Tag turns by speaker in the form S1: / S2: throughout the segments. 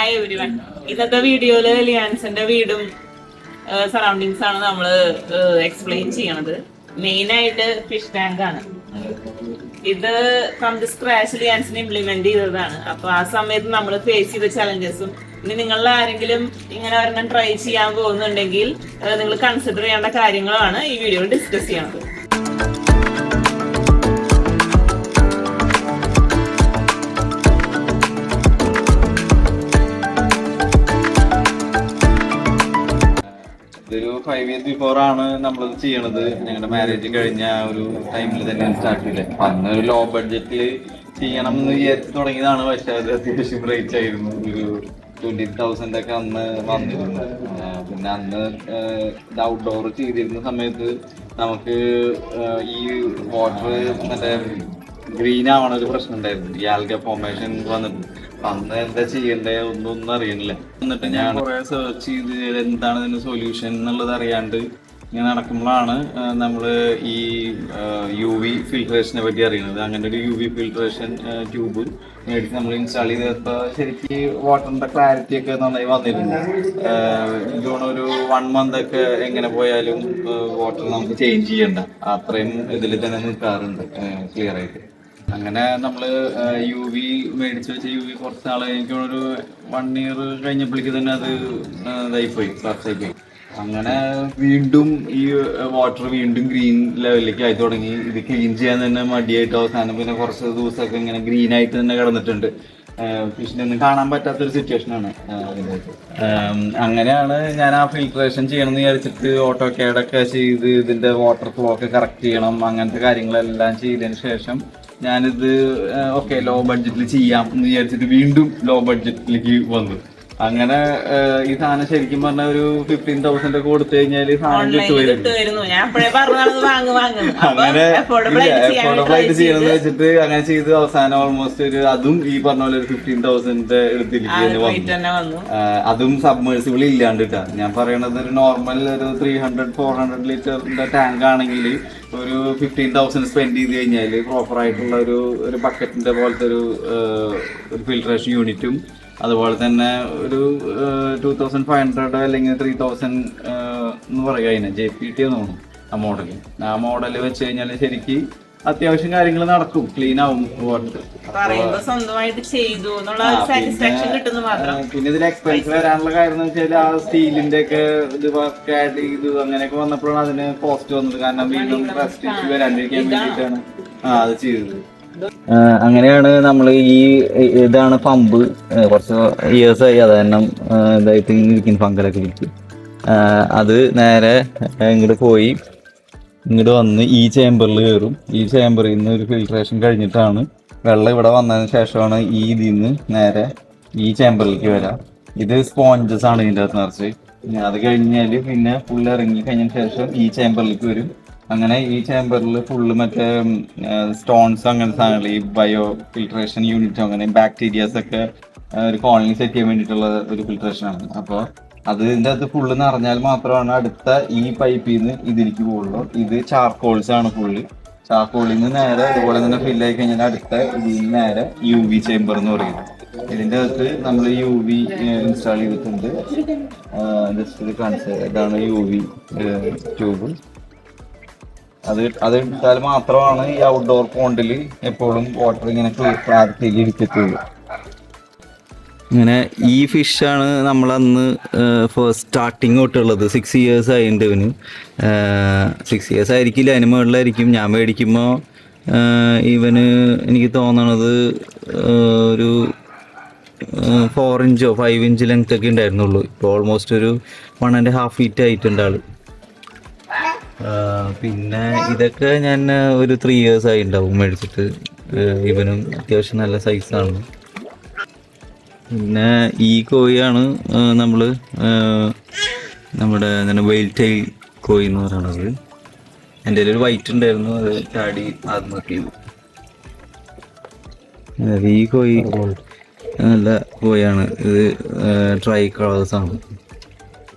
S1: Hi everyone. ഇന്നത്തെ വീഡിയോയില് ലിയാൻസിന്റെ വീടും സറൗണ്ടിങ്സ് ആണ് നമ്മൾ എക്സ്പ്ലെയിൻ ചെയ്യണത്. മെയിൻ ആയിട്ട് ഫിഷ് ടാങ്ക് ആണ്. ഇത് ഫ്രം ദി സ്ക്രാച്ച് ലിയാൻസിന് ഇംപ്ലിമെന്റ് ചെയ്തതാണ്. അപ്പൊ ആ സമയത്ത് നമ്മൾ ഫേസ് ചെയ്ത ചലഞ്ചസും ഇനി നിങ്ങളിൽ ആരെങ്കിലും ഇങ്ങനെ ഒരെണ്ണം ട്രൈ ചെയ്യാൻ പോകുന്നുണ്ടെങ്കിൽ നിങ്ങൾ കൺസിഡർ ചെയ്യേണ്ട കാര്യങ്ങളാണ് ഈ വീഡിയോയിൽ ഡിസ്കസ് ചെയ്യണത്.
S2: ഇതൊരു 5 years ബിഫോർ ആണ് നമ്മളത് ചെയ്യണത്. ഞങ്ങളുടെ മാരേജ് കഴിഞ്ഞ ഒരു ടൈമിൽ തന്നെ സ്റ്റാർട്ട് ചെയ്തത്. അന്ന് ഒരു ലോ ബഡ്ജറ്റിൽ ചെയ്യണം എന്ന് വിചാരിച്ച് തുടങ്ങിയതാണ്. പക്ഷെ അത് അത്യാവശ്യം റേറ്റ് ആയിരുന്നു. ഒരു 20,000 ഒക്കെ അന്ന് വന്നിരുന്നു. പിന്നെ അന്ന് ഇത് ഔട്ട്ഡോർ ചെയ്തിരുന്ന സമയത്ത് നമുക്ക് ഈ വാട്ടർ മറ്റേ ഗ്രീൻ ആവണ ഒരു പ്രശ്നം ഉണ്ടായിരുന്നു. ഈ ആൽഗ ഫോർമേഷൻ വന്നിട്ട് അന്ന് എന്താ ചെയ്യണ്ടേ ഒന്നും അറിയണില്ല. എന്നിട്ട് ഞാൻ കുറെ സെർച്ച് ചെയ്ത് എന്താണ് ഇതിന്റെ സൊല്യൂഷൻ എന്നുള്ളത് അറിയാണ്ട് ഇങ്ങനെ നടക്കുമ്പോഴാണ് നമ്മൾ ഈ UV ഫിൽട്രേഷനെ പറ്റി അറിയുന്നത്. അങ്ങനെ ഒരു UV ഫിൽട്രേഷൻ ട്യൂബ് മേടിച്ച് നമ്മൾ ഇൻസ്റ്റാൾ ചെയ്തപ്പോൾ ശരിക്കും വാട്ടറിന്റെ ക്ലാരിറ്റി ഒക്കെ നന്നായി വന്നിരുന്നു. ഇതുകൊണ്ട് ഒരു 1 month ഒക്കെ എങ്ങനെ പോയാലും വാട്ടർ നമുക്ക് ചേഞ്ച് ചെയ്യണ്ട, അത്രയും ഇതിൽ തന്നെ നിൽക്കാറുണ്ട് ക്ലിയർ ആയിട്ട്. അങ്ങനെ നമ്മള് UV മേടിച്ച് വെച്ച UV കുറച്ച് നാളെ എനിക്കൊരു 1 year കഴിഞ്ഞപ്പോഴേക്ക് തന്നെ അത് ഇതായിപ്പോയി, ക്ലാസ്സായി പോയി. അങ്ങനെ വീണ്ടും ഈ വാട്ടർ വീണ്ടും ഗ്രീൻ ലെവലിലേക്ക് ആയി തുടങ്ങി. ഇത് ക്ലീൻ ചെയ്യാൻ തന്നെ മടിയായിട്ട് അവസാനം പിന്നെ കുറച്ച് ദിവസമൊക്കെ ഇങ്ങനെ ഗ്രീൻ ആയിട്ട് തന്നെ കിടന്നിട്ടുണ്ട്. ഫിഷിനൊന്നും കാണാൻ പറ്റാത്തൊരു സിറ്റുവേഷനാണ്. അങ്ങനെയാണ് ഞാൻ ആ ഫിൽട്രേഷൻ ചെയ്യണമെന്ന് വിചാരിച്ചിട്ട് ഓട്ടോകാഡ് ഒക്കെ ചെയ്ത് ഇതിന്റെ വാട്ടർ ഫ്ലോ ഒക്കെ കറക്റ്റ് ചെയ്യണം. അങ്ങനത്തെ കാര്യങ്ങളെല്ലാം ചെയ്തതിന് ശേഷം ഞാനിത് ഓക്കെ ലോ ബഡ്ജറ്റിൽ ചെയ്യാം എന്ന് വിചാരിച്ചിട്ട് വീണ്ടും ലോ ബഡ്ജറ്റിലേക്ക് വന്നു. അങ്ങനെ ഈ സാധനം ശരിക്കും പറഞ്ഞ ഒരു 15,000 ഒക്കെ കൊടുത്തു കഴിഞ്ഞാല് സാധനം കിട്ടുമായിരുന്നു. അങ്ങനെ അഫോർഡബിൾ ആയിട്ട് ചെയ്യണമെന്ന് വെച്ചിട്ട് അങ്ങനെ ചെയ്ത് അവസാനം ഓൾമോസ്റ്റ് ഒരു അതും ഈ പറഞ്ഞ പോലെ ഒരു 15,000 എടുത്തിരിക്കുന്നു വന്നു. അതും സബ്മേഴ്സിബിൾ ഇല്ലാണ്ട് കിട്ടാ. ഞാൻ പറയണത് ഒരു നോർമൽ ഒരു 300-400 ലിറ്ററിന്റെ ടാങ്ക് ആണെങ്കിൽ ഒരു 15,000 സ്പെൻഡ് ചെയ്ത് കഴിഞ്ഞാൽ പ്രോപ്പർ ആയിട്ടുള്ള ഒരു ബക്കറ്റിന്റെ പോലത്തെ ഒരു ഫിൽട്രേഷൻ യൂണിറ്റും അതുപോലെ തന്നെ ഒരു 2,500 അല്ലെങ്കിൽ 3,000 എന്ന് പറയുക അതിനെ JPT എന്ന് തോന്നുന്നു ആ മോഡല് വെച്ച് കഴിഞ്ഞാൽ ശരിക്കും അത്യാവശ്യം കാര്യങ്ങൾ നടക്കും, ക്ലീൻ ആവും വാട്ടർ. പിന്നെ ഇതിൽ എക്സ്പെൻസ് വരാനുള്ള കാര്യം എന്ന് വെച്ചാൽ ആ സ്റ്റീലിന്റെ ഒക്കെ ഇത് വർക്ക് ആഡ് ചെയ്തു അങ്ങനെയൊക്കെ വന്നപ്പോഴാണ് അതിന് കോസ്റ്റ് വന്നത്. കാരണം വീണ്ടും റസ്റ്റ് ഇഷ്യൂ വരാണ്ടിരിക്കാൻ വേണ്ടിയിട്ടാണ് അത് ചെയ്തത്. അങ്ങനെയാണ് നമ്മൾ ഇതാണ് പമ്പ്. കുറച്ച് ഇയേഴ്സായി അത് തന്നെ ഇതായിട്ട് ഇരിക്കുന്ന ഫംഗലൊക്കെ വിളിച്ച് അത് നേരെ ഇങ്ങോട്ട് പോയി ഇങ്ങോട്ട് വന്ന് ഈ ചേമ്പറിൽ കയറും. ഈ ചേമ്പറിൽ നിന്ന് ഒരു ഫിൽട്രേഷൻ കഴിഞ്ഞിട്ടാണ് വെള്ളം ഇവിടെ വന്നതിന് ശേഷമാണ് ഇതിൽ നിന്ന് നേരെ ഈ ചേമ്പറിലേക്ക് വരാം. ഇത് സ്പോഞ്ചസ് ആണ് ഇതിൻ്റെ അകത്ത് നിറച്ച്. അത് കഴിഞ്ഞാൽ പിന്നെ ഫുള്ള് ഇറങ്ങി കഴിഞ്ഞതിന് ശേഷം ഈ ചേമ്പറിലേക്ക് വരും. അങ്ങനെ ഈ ചേമ്പറിൽ ഫുള്ള് മറ്റേ സ്റ്റോൺസ് അങ്ങനത്തെ സാധനങ്ങൾ, ഈ ബയോ ഫിൽട്രേഷൻ യൂണിറ്റ്, അങ്ങനെ ബാക്ടീരിയാസ് ഒക്കെ ഒരു കോളനി സെറ്റ് ചെയ്യാൻ വേണ്ടിയിട്ടുള്ള ഒരു ഫിൽട്രേഷനാണ്. അപ്പോൾ അതിൻ്റെ അകത്ത് ഫുള്ള് നിറഞ്ഞാൽ മാത്രമാണ് അടുത്ത ഈ പൈപ്പിൽ നിന്ന് ഇതിലേക്ക് പോകുള്ളൂ. ഇത് ചാർക്കോൾസ് ആണ് ഫുള്ള്. ചാർക്കോളിൽ നിന്ന് നേരെ ഇതുപോലെ തന്നെ ഫില്ലായി കഴിഞ്ഞാൽ അടുത്ത ഇതിൽ നിന്ന് നേരെ UV ചേമ്പർ എന്ന് പറയുന്നത്. ഇതിൻ്റെ അകത്ത് നമ്മൾ UV ഇൻസ്റ്റാൾ ചെയ്തിട്ടുണ്ട്. ജസ്റ്റ് കാണിച്ചത് ഇതാണ് UV ട്യൂബ്. അത് എടുത്താൽ മാത്രമാണ് ഈ ഔട്ട്ഡോർ പോണ്ടിൽ എപ്പോഴും വാട്ടർ ഇങ്ങനെ ക്ലാരിറ്റിയിൽ ഇരിക്കത്തുള്ളൂ. ഇങ്ങനെ ഈ ഫിഷാണ് നമ്മളന്ന് സ്റ്റാർട്ടിങ് തൊട്ടുള്ളത്. 6 years ആയിട്ടുണ്ട് ഇവന്. 6 years ആയിരിക്കില്ല, അതിന് മുകളിലായിരിക്കും. ഞാൻ മേടിക്കുമ്പോൾ ഇവന് എനിക്ക് തോന്നണത് ഒരു 4 inch 5 inch ലെങ്ത് ഒക്കെ ഉണ്ടായിരുന്നുള്ളൂ. ഇപ്പോൾ ഓൾമോസ്റ്റ് ഒരു 1.5 feet ആയിട്ടുണ്ട് ആള്. പിന്നെ ഇതൊക്കെ ഞാൻ ഒരു 3 years ആയി ഉണ്ടാവും മേടിച്ചിട്ട്. ഇവനും അത്യാവശ്യം നല്ല സൈസാണ്. പിന്നെ ഈ കോഴിയാണ് നമ്മൾ നമ്മുടെ വെയിൽ ടൈൽ കോഴി എന്ന് പറയണത്. എൻ്റെ ഒരു വൈറ്റ് ഉണ്ടായിരുന്നു, അത് ചാടി ആത്മഹത്യ ചെയ്തു. ഈ കോഴി നല്ല കോഴിയാണ്. ഇത് ട്രൈ കളേഴ്സാണ്.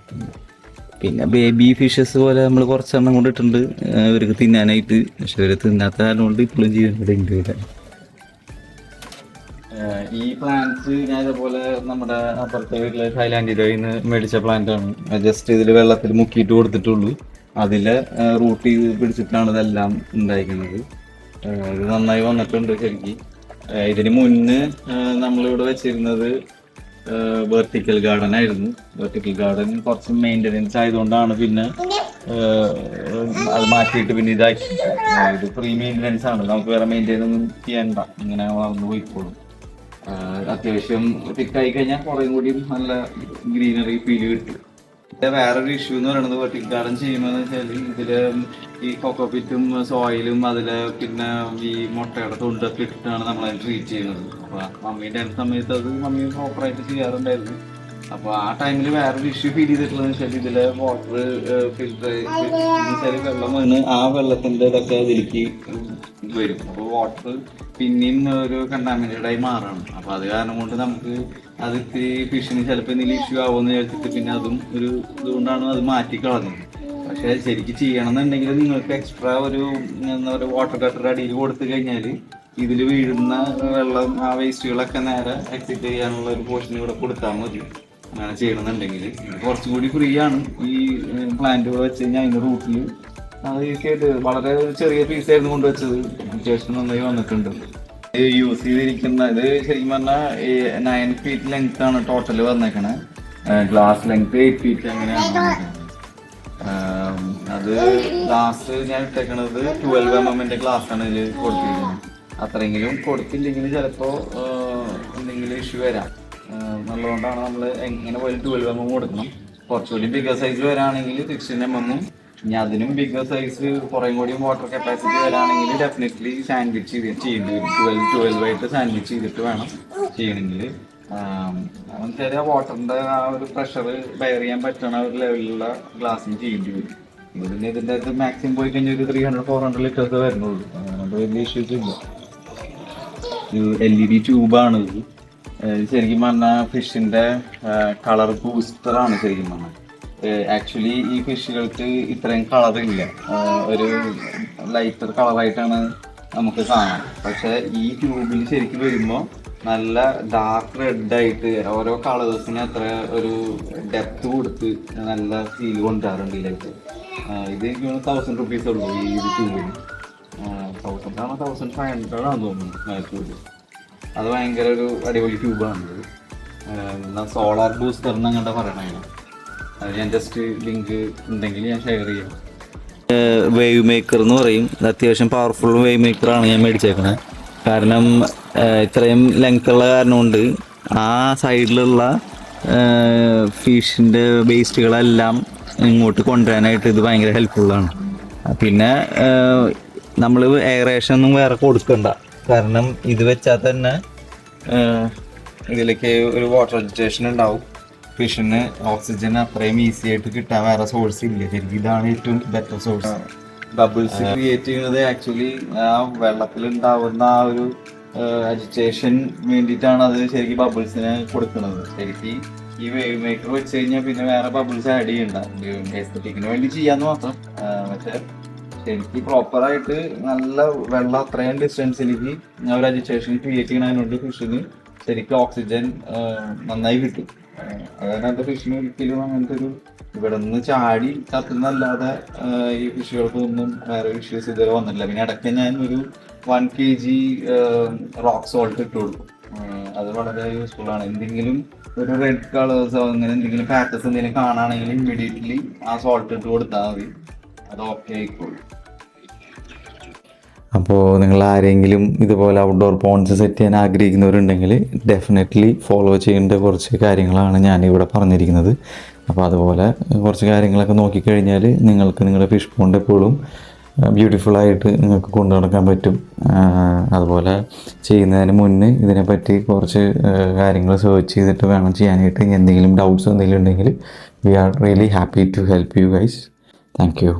S2: പിന്നെ ബേബി ഫിഷസ് പോലെ നമ്മൾ കുറച്ചെണ്ണം കൊണ്ടിട്ടുണ്ട് ഇവർക്ക് തിന്നാനായിട്ട്. പക്ഷെ ഇവർ തിന്നാത്ത കാരണം കൊണ്ട് ഇപ്പോഴും ജീവൻ ഇവിടെ ഉണ്ട്. ഈ പ്ലാന്റ്സ് ഞാൻ ഇതേപോലെ നമ്മുടെ അപ്പുറത്തെ വീട്ടിലെ തായ്ലാൻഡിൻ്റെ കയ്യിൽ നിന്ന് മേടിച്ച പ്ലാന്റ് ആണ്. ജസ്റ്റ് ഇതിൽ വെള്ളത്തിൽ മുക്കിയിട്ട് കൊടുത്തിട്ടുള്ളൂ. അതില് റൂട്ട് ചെയ്ത് പിടിച്ചിട്ടാണ് ഇതെല്ലാം ഉണ്ടായിരിക്കുന്നത്. ഇത് നന്നായി വന്നിട്ടുണ്ട് ശരിക്കും. ഇതിന് മുന്നേ നമ്മളിവിടെ വെച്ചിരുന്നത് വെർട്ടിക്കൽ ഗാർഡൻ ആയിരുന്നു. വെർട്ടിക്കൽ ഗാർഡൻ കുറച്ച് മെയിൻ്റെനൻസ് ആയതുകൊണ്ടാണ് പിന്നെ അത് മാറ്റിയിട്ട് പിന്നെ ഇതാക്കി. ഇത് ഫ്രീ മെയിൻ്റെനൻസ് ആണ്, നമുക്ക് വേറെ മെയിൻറ്റെയിൻ ഒന്നും ചെയ്യണ്ട, ഇങ്ങനെ വളർന്നു പോയിക്കോളും. അത്യാവശ്യം തിക്കായി കഴിഞ്ഞാൽ കുറേ കൂടി നല്ല ഗ്രീനറി ഫീൽ കിട്ടും. വേറൊരു ഇഷ്യൂ എന്ന് പറയുന്നത് വെർട്ടിക്കൽ ഗാർഡൻ ചെയ്യുമ്പോന്ന് വെച്ചാൽ ഇതില് ഈ കൊക്കോപിറ്റും സോയിലും അതില് പിന്നെ ഈ മുട്ടയുടെ തൊണ്ടൊക്കെ ഇട്ടിട്ടാണ് നമ്മളത് ട്രീറ്റ് ചെയ്യുന്നത്. അപ്പൊ മമ്മീൻ്റെ സമയത്ത് അത് മമ്മി പ്രോപ്പറായിട്ട് ചെയ്യാറുണ്ടായിരുന്നു. അപ്പൊ ആ ടൈമിൽ വേറൊരു ഇഷ്യൂ ഫീൽ ചെയ്തിട്ടുള്ളതെന്ന് വെച്ചാൽ ഇതിലെ വാട്ടർ ഫിൽറ്റർ വെച്ചാൽ വെള്ളം വീണ് ആ വെള്ളത്തിന്റെ ഇതൊക്കെ ഇതിലേക്ക് വരും. അപ്പോൾ വാട്ടർ പിന്നെയും ഒരു കണ്ടാമിനേറ്റഡ് ആയി മാറണം. അപ്പൊ അത് കാരണം കൊണ്ട് നമുക്ക് അത് ഫിഷിന് ചിലപ്പോൾ എന്തെങ്കിലും ഇഷ്യൂ ആവുമെന്ന് വിചാരിച്ചിട്ട് പിന്നെ അതും ഒരു ഇതുകൊണ്ടാണ് അത് മാറ്റി കളഞ്ഞത്. പക്ഷെ ശരിക്കും ചെയ്യണമെന്നുണ്ടെങ്കിൽ നിങ്ങൾക്ക് എക്സ്ട്രാ ഒരു എന്താ പറയുക വാട്ടർ കട്ടർ അടിയിൽ കൊടുത്തു കഴിഞ്ഞാൽ ഇതിൽ വീഴുന്ന വെള്ളം ആ വേസ്റ്റുകളൊക്കെ നേരെ എക്സിറ്റ് ചെയ്യാനുള്ള ഒരു പോർഷൻ ഇവിടെ കൊടുത്താൽ മതി. അങ്ങനെ ചെയ്യണമെന്നുണ്ടെങ്കിൽ കുറച്ചും കൂടി ഫ്രീ ആണ്. ഈ പ്ലാന്റ് വെച്ച് കഴിഞ്ഞാൽ അതിൻ്റെ റൂട്ടിൽ അത് കേട്ട് വളരെ ചെറിയ പീസായിരുന്നു കൊണ്ടുവച്ചത്, അത്യാവശ്യം നന്നായി വന്നിട്ടുണ്ട്. യൂസ് ചെയ്തിരിക്കുന്ന ഇത് ശരിക്കും പറഞ്ഞാൽ 9 feet ലെങ്ത് ആണ് ടോട്ടൽ വന്നേക്കണേ. ഗ്ലാസ് ലെങ്ത് 8 feet അങ്ങനെയാണ്. അത് ഗ്ലാസ് ഞാൻ ഇട്ടേക്കണത് 12 mm ഗ്ലാസ് ആണ് ഇതിൽ കൊടുത്തിരിക്കുന്നത്. അത്രയെങ്കിലും കൊടുത്തില്ലെങ്കിൽ ചിലപ്പോൾ എന്തെങ്കിലും ഇഷ്യൂ വരാം. നല്ലതുകൊണ്ടാണ് നമ്മൾ എങ്ങനെ പോയാലും 12 mm കൊടുക്കണം. കുറച്ചുകൂടി ബിഗർ സൈസ് വരാണെങ്കിൽ 16 mm, ഇനി അതിനും ബിഗർ സൈസ് കുറേ കൂടി വാട്ടർ കപ്പാസിറ്റി വരാണെങ്കിൽ ഡെഫിനറ്റ്ലി സാൻഡ്വിച്ച് ചെയ്യേണ്ടി വരും. 12 ആയിട്ട് സാൻഡ്വിച്ച് ചെയ്തിട്ട് വേണം ചെയ്യണമെങ്കിൽ. എന്നുവെച്ചാൽ വാട്ടറിൻ്റെ ആ ഒരു പ്രഷർ ബെയർ ചെയ്യാൻ പറ്റണ ഒരു ലെവലിലുള്ള ഗ്ലാസ്സിന് ചെയ്യേണ്ടി വരും. ഇതിന് ഇതിൻ്റെ അത് മാക്സിമം പോയി കഴിഞ്ഞാൽ ഒരു 300-400 ലിറ്റേഴ്സ് വരുന്നുള്ളൂ. അതുകൊണ്ട് വലിയ ഇഷ്യൂസ് ഇല്ല. LED ട്യൂബാണ് ഇത്. ശരിക്കും പറഞ്ഞാൽ ഫിഷിൻ്റെ കളർ ബൂസ്റ്ററാണ് ശരിക്കും പറഞ്ഞാൽ. ആക്ച്വലി ഈ ഫിഷുകൾക്ക് ഇത്രയും കളറില്ല, ഒരു ലൈറ്റർ കളറായിട്ടാണ് നമുക്ക് കാണാം. പക്ഷെ ഈ ട്യൂബിൽ ശരിക്കും വരുമ്പോൾ നല്ല ഡാർക്ക് റെഡായിട്ട് ഓരോ കളേഴ്സിന് അത്ര ഒരു ഡെപ്ത് കൊടുത്ത് നല്ല ഫീൽ കൊണ്ടുവരാറുണ്ട് ഇതിലേക്ക്. ഇത് എനിക്ക് 1000 rupees ഉള്ളൂ ഈ ഒരു ട്യൂബിന്. 1000 ആണോ 1500 ആണെന്ന് തോന്നുന്നു ട്യൂബ്. അത് ഭയങ്കര ഒരു അടിപൊളി ട്യൂബാണ്. സോളാർ ബൂസ്റ്റർ എന്നങ്ങോട്ട് പറയണേ. അത് ഞാൻ ജസ്റ്റ് ലിങ്ക് ഉണ്ടെങ്കിൽ ഞാൻ ഷെയർ ചെയ്യാം. വേവ് മേക്കർ എന്ന് പറയും. അത്യാവശ്യം പവർഫുൾ വേവ് മേക്കറാണ് ഞാൻ മേടിച്ചേക്കണത്. കാരണം ഇത്രയും ലെങ്ത് ഉള്ള കാരണം കൊണ്ട് ആ സൈഡിലുള്ള ഫിഷിൻ്റെ വേസ്റ്റുകളെല്ലാം ഇങ്ങോട്ട് കൊണ്ടുവരാനായിട്ട് ഇത് ഭയങ്കര ഹെൽപ്ഫുള്ളാണ്. പിന്നെ നമ്മൾ എയറേഷൻ ഒന്നും വേറെ കൊടുക്കണ്ട. കാരണം ഇത് വെച്ചാൽ തന്നെ ഇതിലേക്ക് ഒരു വാട്ടർ അജിറ്റേഷൻ ഉണ്ടാവും. ഫിഷിന് ഓക്സിജൻ അത്രയും ഈസി ആയിട്ട് കിട്ടാൻ വേറെ സോഴ്സ് ഇല്ല. ശരിക്കും ഇതാണ് ഏറ്റവും ബെറ്റർ സോഴ്സ്. ബബിൾസ് ക്രിയേറ്റ് ചെയ്യുന്നത് ആക്ച്വലി ആ വെള്ളത്തിൽ ഉണ്ടാവുന്ന ആ ഒരു അജിറ്റേഷൻ വേണ്ടിയിട്ടാണ് അത് ശരിക്കും ബബിൾസിനെ കൊടുക്കുന്നത്. ശരിക്കും ഈ വേവ് മേക്കർ വെച്ച് കഴിഞ്ഞാൽ പിന്നെ വേറെ ബബിൾസ് ആഡ് ചെയ്യണ്ട, എസ്തറ്റിക്കിന് വേണ്ടി ചെയ്യാന്ന് മാത്രം. പക്ഷെ ശരിക്കും പ്രോപ്പറായിട്ട് നല്ല വെള്ളം അത്രയും ഡിസ്റ്റൻസിലേക്ക് ഒരു അജിറ്റേഷൻ ക്രിയേറ്റ് ചെയ്യണതിനോട് ഫിഷിന് ശരിക്കും ഓക്സിജൻ നന്നായി കിട്ടും. അതായത് ഫിഷിന് ഒരിക്കലും അങ്ങനത്തെ ഒരു ഇവിടെ നിന്ന് ചാടി കത്തുന്നല്ലാതെ ഈ ഫിഷുകൾക്കൊന്നും വേറെ ഇഷ്യൂസ് ഇതുവരെ വന്നിട്ടില്ല. പിന്നെ ഇടയ്ക്ക് ഞാൻ ഒരു 1 kg റോക്ക് സോൾട്ട് ഇട്ടുള്ളൂ. അത് വളരെ യൂസ്ഫുൾ ആണ്. എന്തെങ്കിലും ഒരു റെഡ് കളേഴ്സോ അങ്ങനെ എന്തെങ്കിലും പാറ്റേഴ്സ് എന്തെങ്കിലും കാണുകയാണെങ്കിൽ ഇമ്മീഡിയറ്റ്ലി ആ സോൾട്ട് ഇട്ട് കൊടുത്താൽ മതി, അത് ഓക്കെ ആയിക്കോളും. അപ്പോൾ നിങ്ങൾ ആരെങ്കിലും ഇതുപോലെ ഔട്ട്ഡോർ പോൺസ് സെറ്റ് ചെയ്യാൻ ആഗ്രഹിക്കുന്നവരുണ്ടെങ്കിൽ ഡെഫിനറ്റ്ലി ഫോളോ ചെയ്യേണ്ട കുറച്ച് കാര്യങ്ങളാണ് ഞാനിവിടെ പറഞ്ഞിരിക്കുന്നത്. അപ്പോൾ അതുപോലെ കുറച്ച് കാര്യങ്ങളൊക്കെ നോക്കിക്കഴിഞ്ഞാൽ നിങ്ങൾക്ക് നിങ്ങളുടെ ഫിഷ് പോണ്ട് എപ്പോഴും ബ്യൂട്ടിഫുള്ളായിട്ട് നിങ്ങൾക്ക് കൊണ്ടു നടക്കാൻ പറ്റും. അതുപോലെ ചെയ്യുന്നതിന് മുന്നേ ഇതിനെപ്പറ്റി കുറച്ച് കാര്യങ്ങൾ സെർച്ച് ചെയ്തിട്ട് വേണം ചെയ്യാനായിട്ട്. എന്തെങ്കിലും ഡൗട്ട്സ് എന്തെങ്കിലും ഉണ്ടെങ്കിൽ we are really happy to help you guys. Thank U.